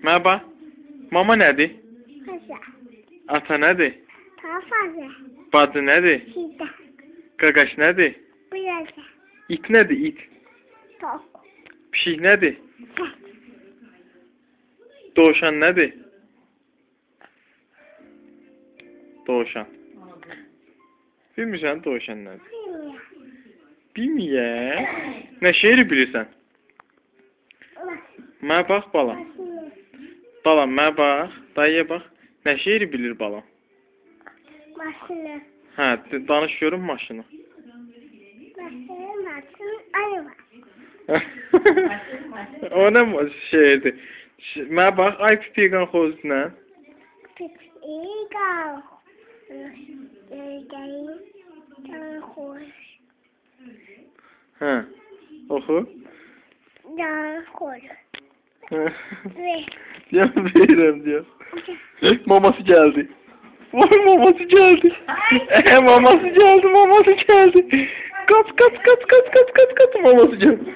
Merhaba. Mama nədir? Paşa. Ata nədir? Paşa. Bacı nədir? Şida. Qaqaş nədir? Bıraca. İt nədir? İt. Tok. Pişik nədir? Kat. Dovşan nədir? Dovşan. Bilmirsən dovşan nədir? Bilmiyor. Nə şeiri bilirsən? Mənə bax balam. Balam mənə bax. Dayıya bax. Nə şeiri bilir balam? Maşını. Hə, danış görüm maşını. Maşını ayı var. O nə şeydir? Mənə bax, ay pipiqan xozunə. Pipiqan. Can xoş. Hə, oxu. Can xoş. Diyor, verirəm, diyor. Maması geldi. Vay maması geldi. Maması geldi, maması geldi. Kaç, maması geldi.